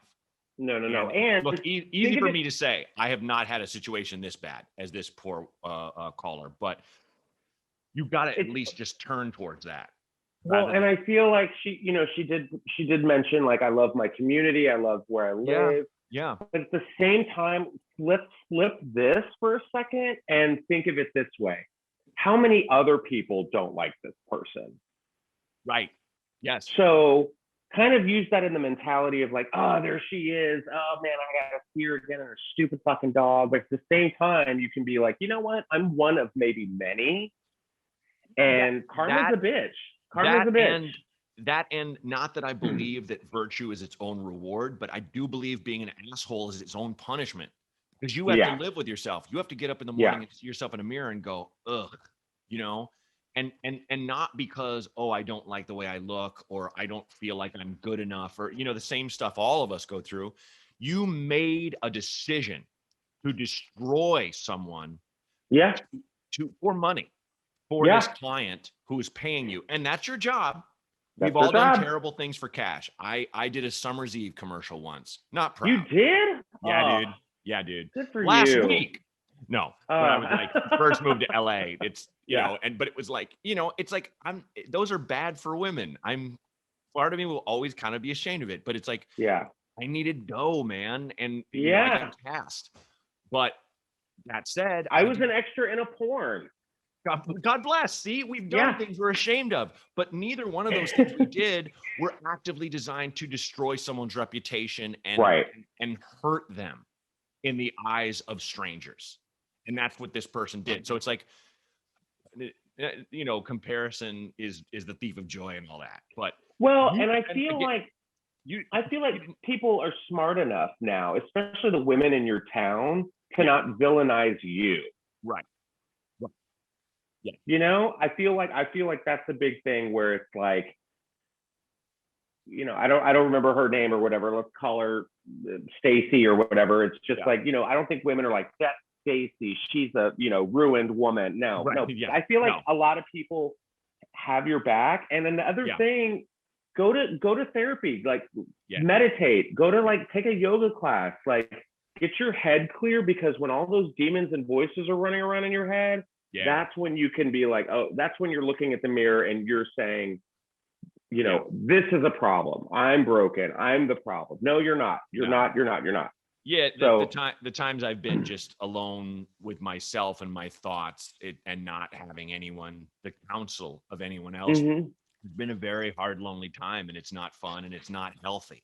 No. And look, easy for me to say. I have not had a situation this bad as this poor caller, but you've got to at least just turn towards that. Well, and I feel like she did mention, like, I love my community, I love where I live. Yeah. But at the same time, flip this for a second and think of it this way. How many other people don't like this person? Right. Yes. So kind of use that in the mentality of like, oh, there she is. Oh man, I gotta see her again and her stupid fucking dog. But at the same time, you can be like, you know what? I'm one of maybe many. And karma's a bitch. Karma's a bitch. And not that I believe that virtue is its own reward, but I do believe being an asshole is its own punishment. Because you have to live with yourself. You have to get up in the morning and see yourself in a mirror and go, ugh, you know? And not because, oh, I don't like the way I look, or I don't feel like I'm good enough, or, you know, the same stuff all of us go through. You made a decision to destroy someone for money, for this client who is paying you. And that's your job. We've all done terrible things for cash. I did a Summer's Eve commercial once. Not proud. You did? Yeah, dude. Yeah, dude. Good for Last you. week. No, when I was like first moved to LA. It's you know, but it was like, you know, it's like those are bad for women. Part of me will always kind of be ashamed of it, but it's like, I needed dough, man, and you know, I got cast. But that said, I was an extra in a porn. God bless. See, we've done things we're ashamed of, but neither one of those things we did were actively designed to destroy someone's reputation and hurt them in the eyes of strangers. And that's what this person did. So it's like, you know, comparison is the thief of joy and all that. But and I feel like people are smart enough now, especially the women in your town, to not villainize you. Right. Yeah. You know, I feel like that's the big thing where it's like, you know, I don't remember her name or whatever. Let's call her Stacy or whatever. It's just like, you know, I don't think women are like, that Stacy, she's a, you know, ruined woman. No. I feel like a lot of people have your back. And then the other thing, go to therapy, like meditate, go to like take a yoga class, like get your head clear, because when all those demons and voices are running around in your head, that's when you can be like, oh, that's when you're looking at the mirror and you're saying, you know, this is a problem. I'm broken. I'm the problem. No, you're not. You're not. Yeah, So the times I've been just alone with myself and my thoughts, and not having anyone, the counsel of anyone else, mhm. it's been a very hard, lonely time, and it's not fun and it's not healthy.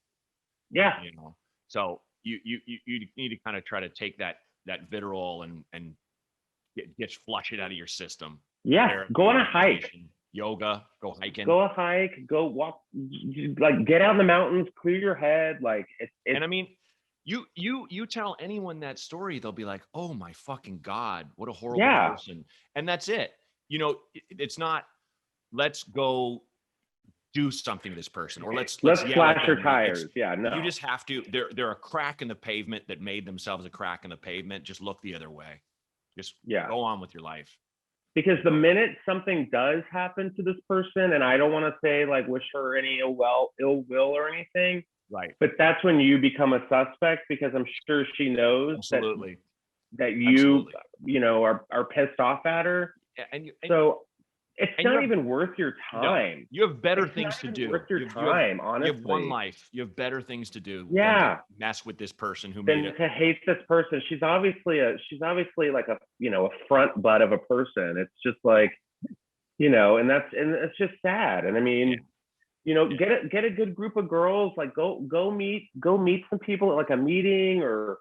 Yeah. You know, so you need to kind of try to take that vitriol and get flush it out of your system. Yeah. Therapy, Go on a hike. meditation, yoga, go hiking. Go a hike. Go walk. Like get out in the mountains. Clear your head. Like it's And I mean, you tell anyone that story, they'll be like, "Oh my fucking God, what a horrible yeah. person." And that's it. You know, it's not, let's go do something to this person, or let's yell slash at your them. tires. Yeah, no. You just have to, they're a crack in the pavement that made themselves a crack in the pavement. Just look the other way. Just go on with your life. Because the minute something does happen to this person, and I don't want to say like wish her any ill will or anything, right? But that's when you become a suspect, because I'm sure she knows Absolutely. that you know are pissed off at her. And so it's not even worth your time. No, you have better things to do. Worth your time, honestly. You have one life. You have better things to do. Yeah. Than to mess with this person who than made it. To hate this person. She's obviously like a, you know, a front butt of a person. It's just like, you know, and it's just sad. And I mean, you know, get a good group of girls, like go meet some people at like a meeting, or,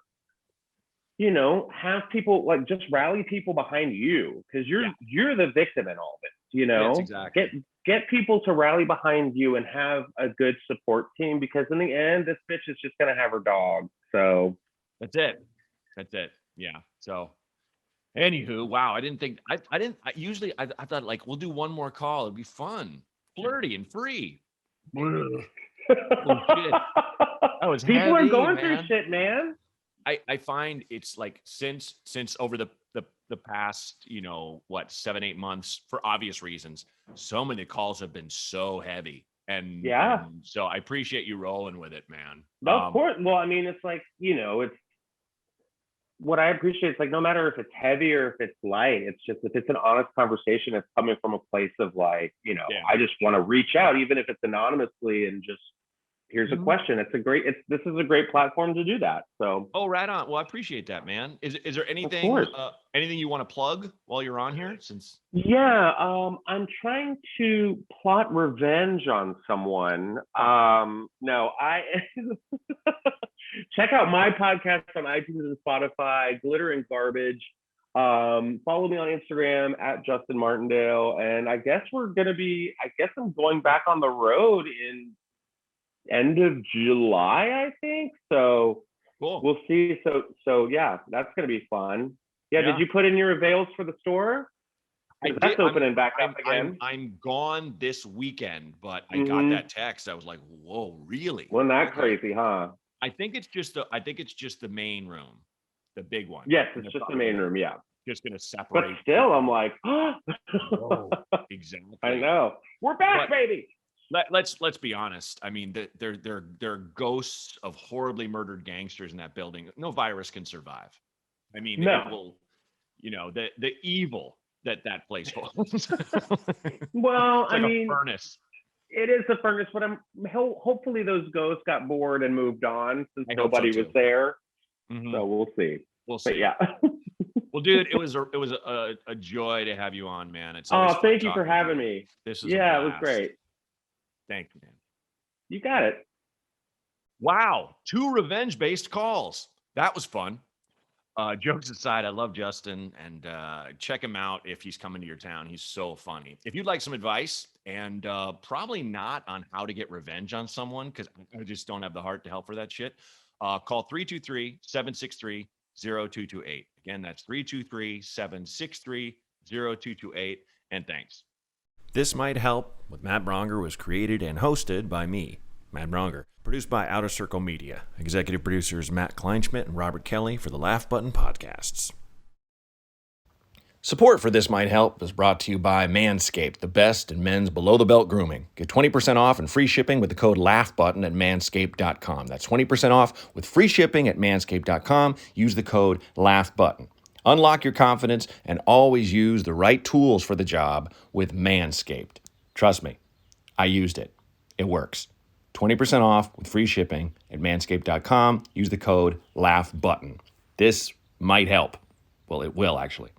you know, have people like just rally people behind you, because you're the victim in all this, you know. Yes, exactly. Get people to rally behind you and have a good support team, because in the end, this bitch is just gonna have her dog. So that's it. Yeah. So anywho, wow, I didn't think I thought like we'll do one more call. It'd be fun, flirty and free. Oh, shit. That was people heavy, are going man. through shit, man. I find it's like since over the past, you know, 7-8 months, for obvious reasons, so many calls have been so heavy. And so I appreciate you rolling with it, man. No, of course. Well, I mean, it's like, you know, it's what I appreciate. It's like, no matter if it's heavy or if it's light, it's just, if it's an honest conversation, it's coming from a place of like, you know, I just want to reach out, even if it's anonymously, and just, here's a question. This is a great platform to do that. So. Oh, right on. Well, I appreciate that, man. Is there anything you want to plug while you're on here? I'm trying to plot revenge on someone. No, check out my podcast on iTunes and Spotify, Glitter and Garbage. Follow me on Instagram at Justin Martindale. And I guess I'm going back on the road in end of July, I think. So cool. We'll see. So yeah, that's gonna be fun. Yeah. Did you put in your avails for the store? That's opening back up again. I'm gone this weekend, but I got that text. I was like, whoa, really? Wasn't that crazy, huh? I think it's just the main room, the big one. Yes, it's just the main room. Yeah. Just gonna separate. But still, I'm like, oh, exactly. I know. We're back, baby. Let's be honest. I mean, there are ghosts of horribly murdered gangsters in that building. No virus can survive. I mean, it will, you know, the evil that place holds. Well, it's like a furnace. It is a furnace, but hopefully those ghosts got bored and moved on, since nobody was there. Mm-hmm. So we'll see. But yeah. Well, dude, it was a joy to have you on, man. Thank you for having me. This was it was great. Thank you, man. You got it. Wow. 2 revenge-based calls. That was fun. Jokes aside, I love Justin, and check him out if he's coming to your town. He's so funny. If you'd like some advice, and probably not on how to get revenge on someone, because I just don't have the heart to help for that shit, call 323-763-0228. Again, that's 323-763-0228, and thanks. This Might Help with Matt Braunger was created and hosted by me, Matt Braunger. Produced by Outer Circle Media. Executive producers Matt Kleinschmidt and Robert Kelly for the Laugh Button Podcasts. Support for This Might Help is brought to you by Manscaped, the best in men's below-the-belt grooming. Get 20% off and free shipping with the code LAUGHBUTTON at manscaped.com. That's 20% off with free shipping at manscaped.com. Use the code LAUGHBUTTON. Unlock your confidence and always use the right tools for the job with Manscaped. Trust me, I used it. It works. 20% off with free shipping at manscaped.com. Use the code LAUGHBUTTON. This might help. Well, it will actually.